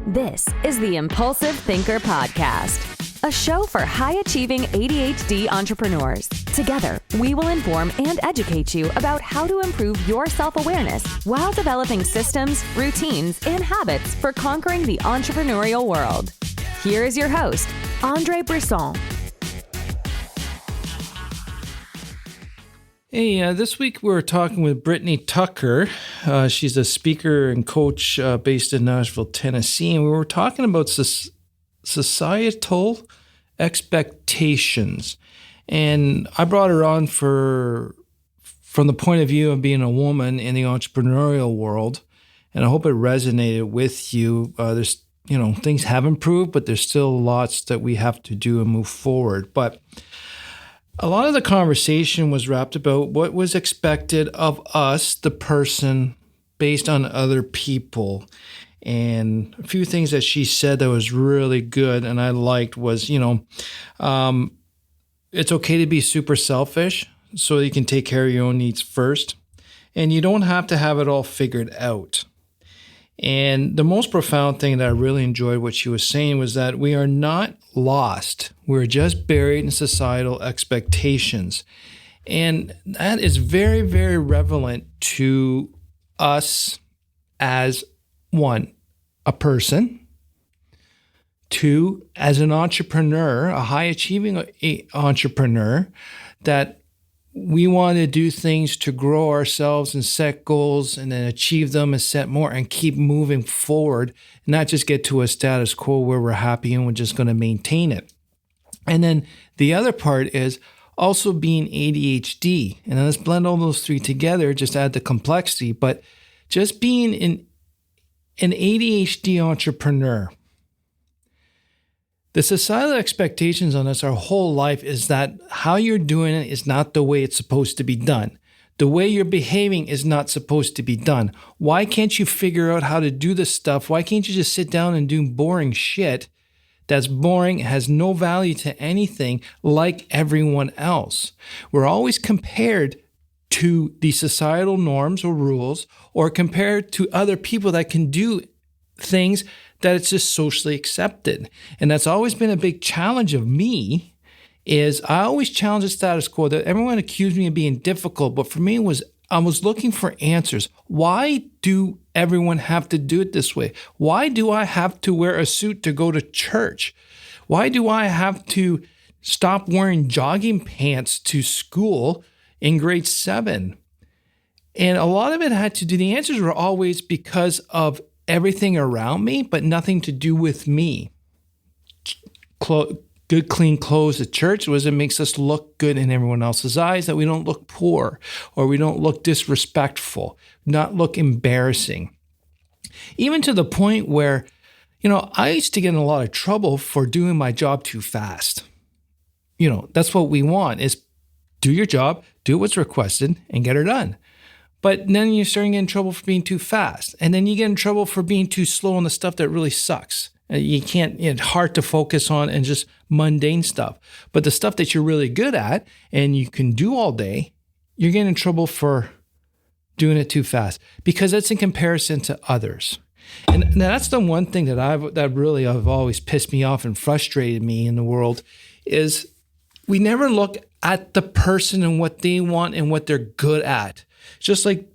This is the Impulsive Thinker Podcast, a show for high-achieving ADHD entrepreneurs. Together, we will inform and educate you about how to improve your self-awareness while developing systems, routines, and habits for conquering the entrepreneurial world. Here is your host, Andre Brisson. Hey, this week we're talking with Brittany Tucker. She's a speaker and coach based in Nashville, Tennessee, and we were talking about societal expectations. And I brought her on from the point of view of being a woman in the entrepreneurial world, and I hope it resonated with you. There's, things have improved, but there's still lots that we have to do and move forward. But a lot of the conversation was wrapped about what was expected of us, the person, based on other people. And a few things that she said that was really good and I liked was, it's okay to be super selfish so you can take care of your own needs first. And you don't have to have it all figured out. And the most profound thing that I really enjoyed what she was saying was that we are not lost. We're just buried in societal expectations. And that is very, very relevant to us as one, a person, two, as an entrepreneur, a high-achieving entrepreneur, that we want to do things to grow ourselves and set goals and then achieve them and set more and keep moving forward, not just get to a status quo where we're happy and we're just going to maintain it. And then the other part is also being ADHD. And then let's blend all those three together, just add the complexity. But just being an ADHD entrepreneur, the societal expectations on us our whole life is that how you're doing it is not the way it's supposed to be done. The way you're behaving is not supposed to be done. Why can't you figure out how to do this stuff? Why can't you just sit down and do boring shit that's boring, has no value to anything like everyone else? We're always compared to the societal norms or rules or compared to other people that can do things that it's just socially accepted. And that's always been a big challenge of me, is I always challenge the status quo. That everyone accused me of being difficult, but for me I was looking for answers. Why do everyone have to do it this way? Why do I have to wear a suit to go to church? Why do I have to stop wearing jogging pants to school in grade 7? And a lot of it had to do, the answers were always because of everything around me, but nothing to do with me. Good, clean clothes at church it makes us look good in everyone else's eyes, that we don't look poor or we don't look disrespectful, not look embarrassing. Even to the point where, I used to get in a lot of trouble for doing my job too fast. That's what we want, is do your job, do what's requested, and get her done. But then you're starting to get in trouble for being too fast. And then you get in trouble for being too slow on the stuff that really sucks. You can't, it's hard to focus on and just mundane stuff. But the stuff that you're really good at and you can do all day, you're getting in trouble for doing it too fast because that's in comparison to others. And that's the one thing that really have always pissed me off and frustrated me in the world is we never look at the person and what they want and what they're good at. Just like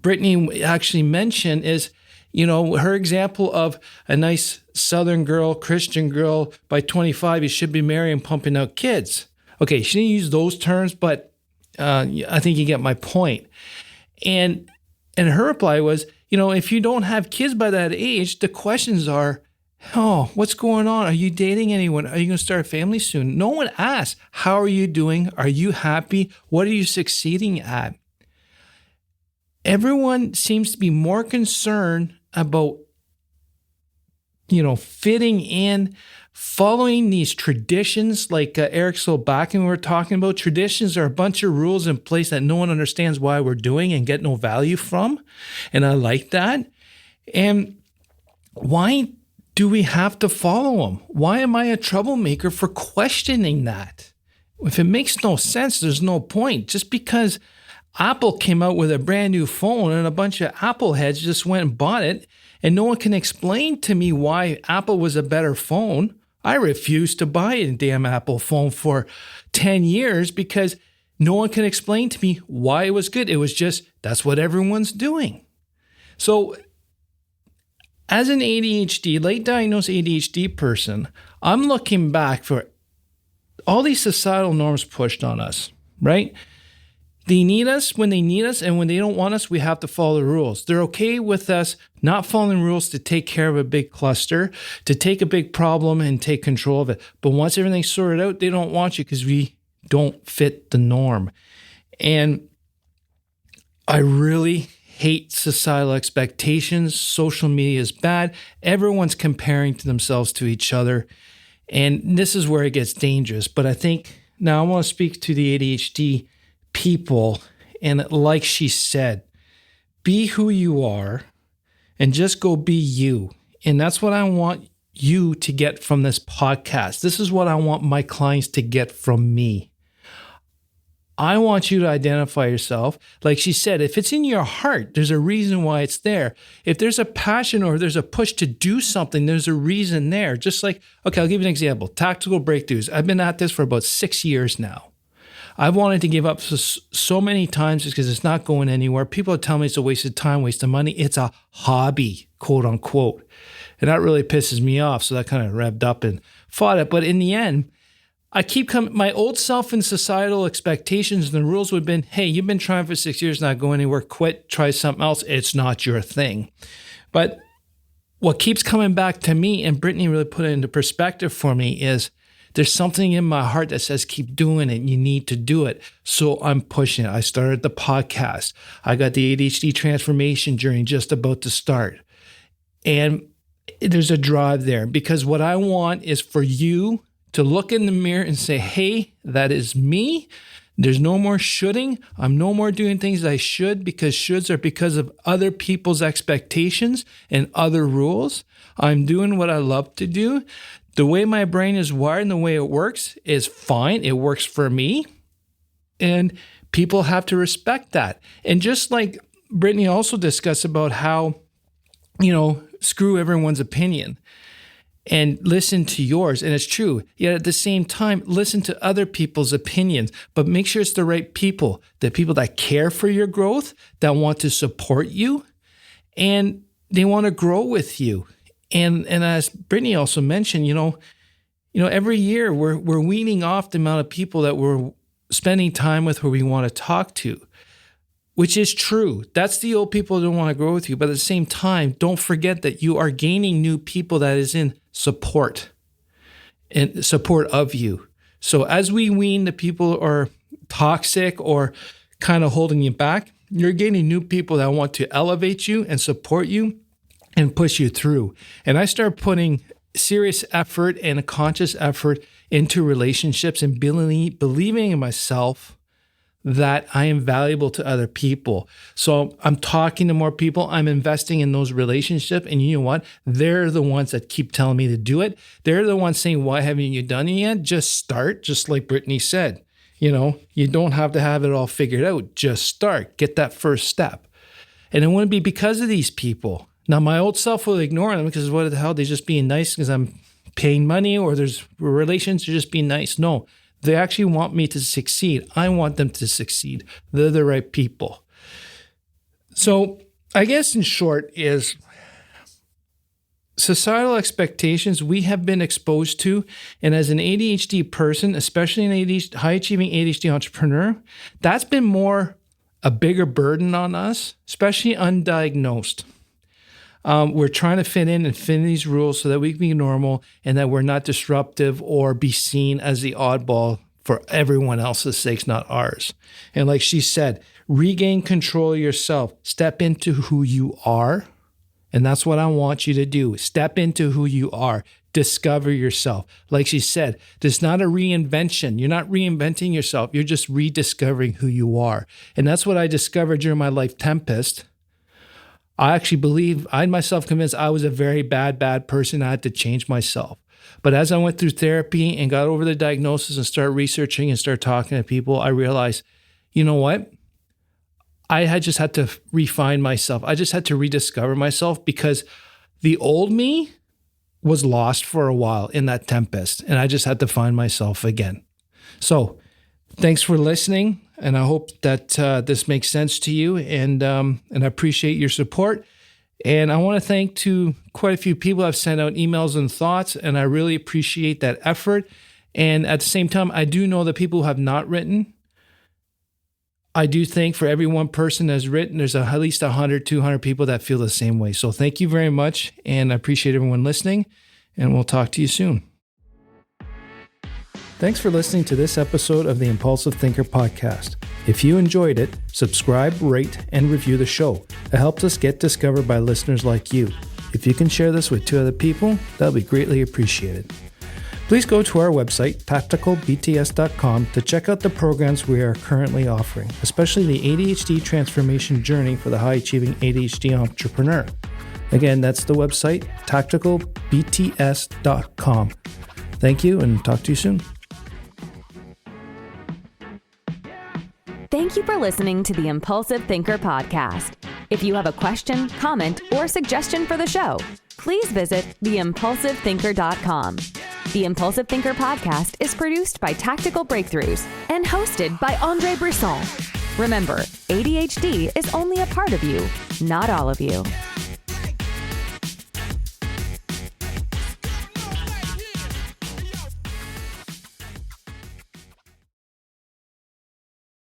Brittany actually mentioned is, her example of a nice Southern girl, Christian girl, by 25, you should be married and pumping out kids. Okay, she didn't use those terms, but I think you get my point. And her reply was, if you don't have kids by that age, the questions are, what's going on? Are you dating anyone? Are you going to start a family soon? No one asks, how are you doing? Are you happy? What are you succeeding at? Everyone seems to be more concerned about, fitting in, following these traditions like Eric Solbakken we were talking about. Traditions are a bunch of rules in place that no one understands why we're doing and get no value from. And I like that. And why do we have to follow them? Why am I a troublemaker for questioning that? If it makes no sense, there's no point. Just because Apple came out with a brand new phone and a bunch of Apple heads just went and bought it and no one can explain to me why Apple was a better phone, I refused to buy a damn Apple phone for 10 years because no one can explain to me why it was good. It was just, that's what everyone's doing. So as an ADHD, late diagnosed ADHD person, I'm looking back for all these societal norms pushed on us, right? They need us when they need us, and when they don't want us, we have to follow the rules. They're okay with us not following rules to take care of a big cluster, to take a big problem and take control of it. But once everything's sorted out, they don't want you because we don't fit the norm. And I really hate societal expectations. Social media is bad. Everyone's comparing to themselves to each other. And this is where it gets dangerous. But I think now I want to speak to the ADHD people. And like she said, be who you are and just go be you. And that's what I want you to get from this podcast. This is what I want my clients to get from me. I want you to identify yourself. Like she said, if it's in your heart, there's a reason why it's there. If there's a passion or there's a push to do something, there's a reason there. Just like, okay, I'll give you an example. Tactical breakthroughs. I've been at this for about 6 years now. I've wanted to give up so many times just because it's not going anywhere. People are telling me it's a waste of time, waste of money. It's a hobby, quote unquote. And that really pisses me off. So that kind of revved up and fought it. But in the end, I keep coming, my old self and societal expectations and the rules would have been, hey, you've been trying for 6 years, not going anywhere, quit, try something else. It's not your thing. But what keeps coming back to me, and Brittany really put it into perspective for me, is there's something in my heart that says, keep doing it. You need to do it. So I'm pushing it. I started the podcast. I got the ADHD transformation journey just about to start. And there's a drive there because what I want is for you to look in the mirror and say, hey, that is me. There's no more shoulding. I'm no more doing things I should because shoulds are because of other people's expectations and other rules. I'm doing what I love to do. The way my brain is wired and the way it works is fine. It works for me. And people have to respect that. And just like Brittany also discussed about how, screw everyone's opinion and listen to yours. And it's true. Yet at the same time, listen to other people's opinions, but make sure it's the right people, the people that care for your growth, that want to support you, and they want to grow with you. And as Brittany also mentioned, every year we're weaning off the amount of people that we're spending time with who we want to talk to, which is true. That's the old people who don't want to grow with you. But at the same time, don't forget that you are gaining new people that is in support and support of you. So as we wean the people who are toxic or kind of holding you back, you're gaining new people that want to elevate you and support you and push you through. And I start putting serious effort and a conscious effort into relationships and believing in myself that I am valuable to other people. So I'm talking to more people. I'm investing in those relationships. And you know what? They're the ones that keep telling me to do it. They're the ones saying, why haven't you done it yet? Just start, just like Brittany said. You don't have to have it all figured out. Just start. Get that first step. And it wouldn't be because of these people. Now, my old self will ignore them because what the hell? They're just being nice because I'm paying money or there's relations to just being nice. No. They actually want me to succeed. I want them to succeed. They're the right people. So I guess in short is societal expectations we have been exposed to. And as an ADHD person, especially an high-achieving ADHD entrepreneur, that's been more a bigger burden on us, especially undiagnosed. We're trying to fit in these rules so that we can be normal and that we're not disruptive or be seen as the oddball for everyone else's sakes, not ours. And like she said, regain control of yourself. Step into who you are. And that's what I want you to do. Step into who you are. Discover yourself. Like she said, there's not a reinvention. You're not reinventing yourself. You're just rediscovering who you are. And that's what I discovered during my life tempest. I actually believe, I myself convinced I was a very bad person. I had to change myself. But as I went through therapy and got over the diagnosis and started researching and started talking to people, I realized, you know what? I had just had to refine myself. I just had to rediscover myself because The old me was lost for a while in that tempest, and I just had to find myself again. So thanks for listening, and I hope that this makes sense to you, and I appreciate your support. And I want to thank to quite a few people who have sent out emails and thoughts, and I really appreciate that effort. And at the same time, I do know that people who have not written, I do think for every one person that's written, there's at least 100, 200 people that feel the same way. So thank you very much, and I appreciate everyone listening, and we'll talk to you soon. Thanks for listening to this episode of the Impulsive Thinker Podcast. If you enjoyed it, subscribe, rate, and review the show. It helps us get discovered by listeners like you. If you can share this with 2 other people, that'll be greatly appreciated. Please go to our website, tacticalbts.com, to check out the programs we are currently offering, especially the ADHD transformation journey for the high-achieving ADHD entrepreneur. Again, that's the website, tacticalbts.com. Thank you, and talk to you soon. Thank you for listening to the Impulsive Thinker Podcast. If you have a question, comment, or suggestion for the show, please visit theimpulsivethinker.com. The Impulsive Thinker Podcast is produced by Tactical Breakthroughs and hosted by Andre Brisson. Remember, ADHD is only a part of you, not all of you.